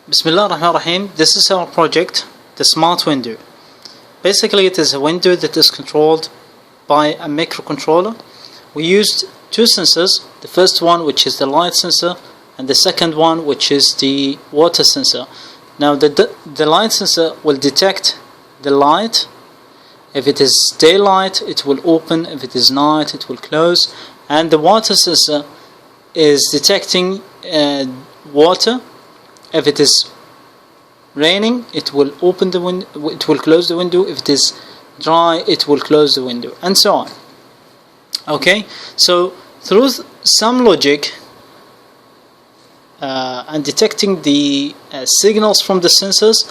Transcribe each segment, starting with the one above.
Bismillah ar-Rahman ar-Rahim. This is our project, the smart window. Basically, it is a window that is controlled by a microcontroller. We used two sensors, the first one which is the light sensor and the second one which is the water sensor. Now the light sensor will detect the light. If it is daylight, it will open. If it is night, it will close. And the water sensor is detecting water. If it is raining, it will open the window, it will close the window. If it is dry, it will close the window, and so on. Okay, so through some logic and detecting the signals from the sensors,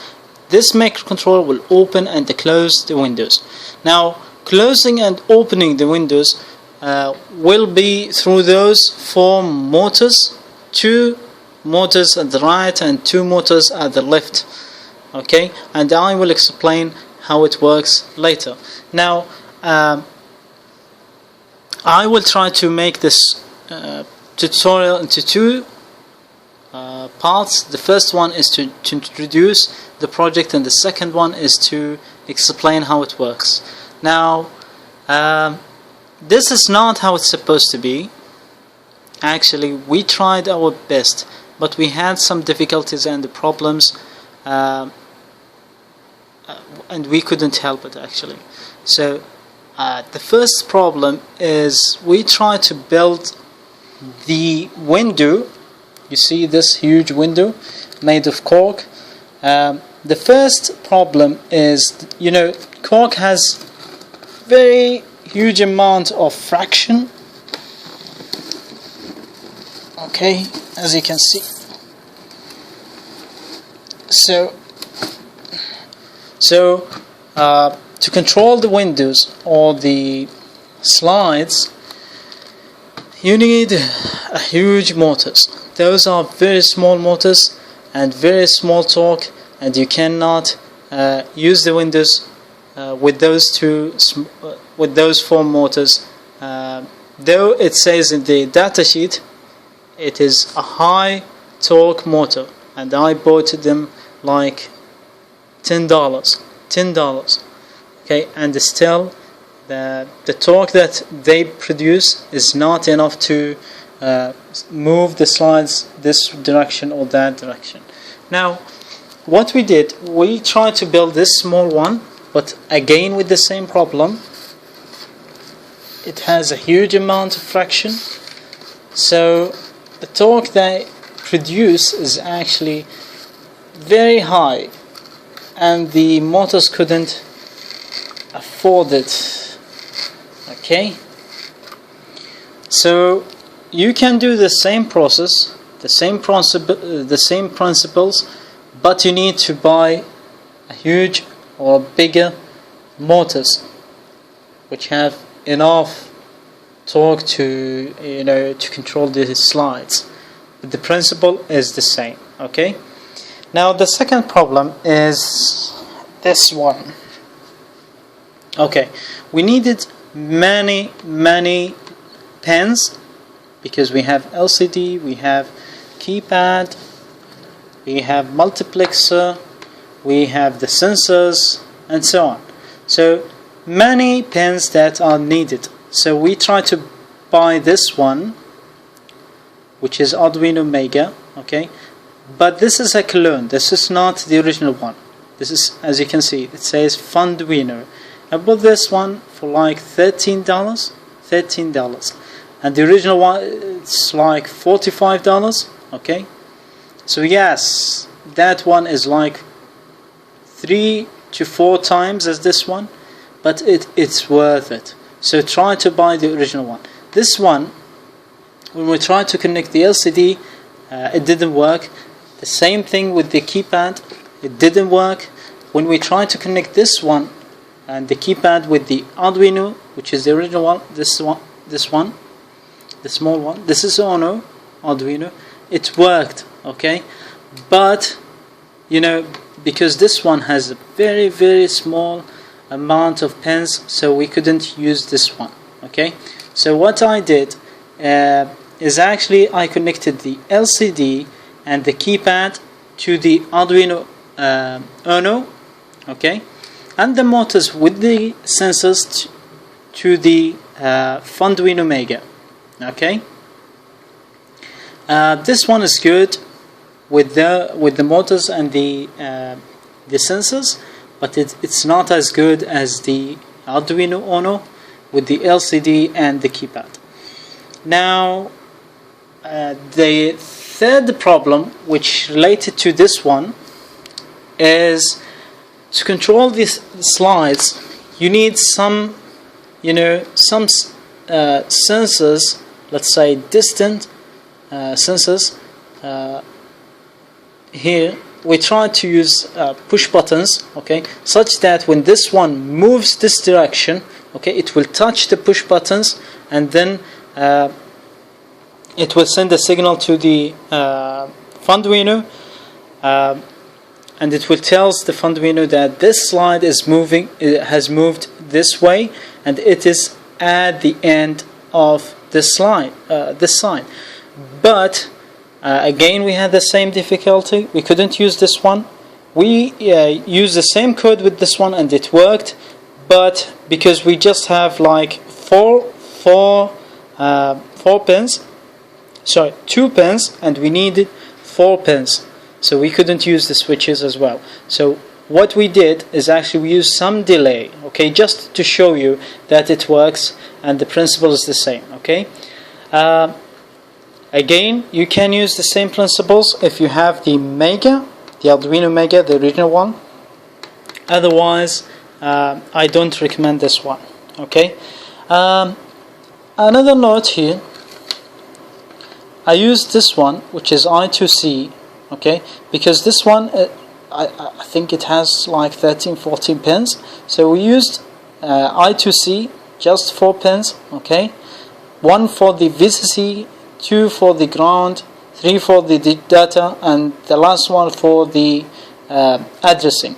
this microcontroller will open and close the windows. Now, closing and opening the windows will be through those four motors, two motors at the right and two motors at the left. Okay, and I will explain how it works later. Now, I will try to make this tutorial into two parts. The first one is to introduce the project, and the second one is to explain how it works. Now, this is not how it's supposed to be. Actually, we tried our best, but we had some difficulties and problems, and we couldn't help it actually. So the first problem is we tried to build the window. You see this huge window made of cork. The first problem is, cork has very huge amount of friction. Okay, as you can see. So to control the windows or the slides, you need a huge motors. Those are very small motors and very small torque, and you cannot use the windows with those four motors. Though it says in the data sheet it is a high torque motor, and I bought them like $10. Okay, and still the torque that they produce is not enough to move the slides this direction or that direction. Now, what we did, we tried to build this small one, but again with the same problem. It has a huge amount of friction, so the torque they produce is actually very high, and the motors couldn't afford it. Okay, so you can do the same process, the same principles, but you need to buy a huge or bigger motors which have enough torque to control the slides. But the principle is the same. Okay, now the second problem is this one. Okay, we needed many pens, because we have LCD, we have keypad, we have multiplexer, we have the sensors, and so on. So many pens that are needed. So we try to buy this one, which is Arduino Mega. Okay, but this is a clone. This is not the original one. This is, as you can see, it says Funduino. I bought this one for like $13, and the original one it's like $45. Okay, so yes, that one is like 3 to 4 times as this one, but it's worth it. So try to buy the original one. This one, when we tried to connect the LCD, it didn't work. The same thing with the keypad, it didn't work. When we tried to connect this one and the keypad with the Arduino, which is the original one, the small one, this is Arduino, it worked. Okay, but because this one has a very small amount of pins, so we couldn't use this one. Okay, so what I did is actually I connected the LCD and the keypad to the Arduino Uno, okay, and the motors with the sensors to the Funduino Mega, okay. This one is good with the motors and the sensors, but it's not as good as the Arduino Uno with the LCD and the keypad. Now, the third problem, which related to this one, is to control these slides. You need some, some sensors. Let's say distant sensors. Here we try to use push buttons, okay, such that when this one moves this direction, okay, it will touch the push buttons, and then it will send a signal to the Funduino, and it will tell the Funduino that this slide is moving, it has moved this way, and it is at the end of this slide, this side. But again, we had the same difficulty. We couldn't use this one. We used the same code with this one, and it worked. But because we just have like four pins, sorry, 2 pins, and we needed 4 pins, so we couldn't use the switches as well. So what we did is actually we used some delay, okay, just to show you that it works and the principle is the same, okay. Again, you can use the same principles if you have the Mega, the Arduino Mega, the original one. Otherwise, I don't recommend this one, okay. Another note here, I used this one, which is I2C, okay, because this one, I think it has like 13-14 pins. So we used I2C, just 4 pins, okay, 1 for the VCC, 2 for the ground, 3 for the data, and the last one for the addressing,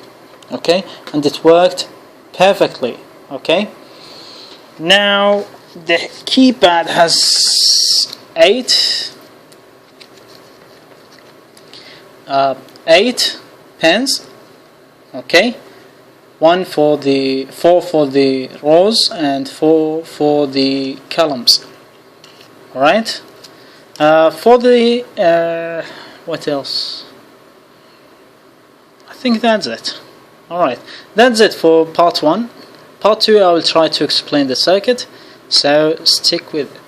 okay, and it worked perfectly, okay. Now the keypad has 8 pins, okay, 4 for the rows and 4 for the columns. All right. For the what else? I think that's it. All right, that's it for part 1. Part 2, I will try to explain the circuit. So stick with it.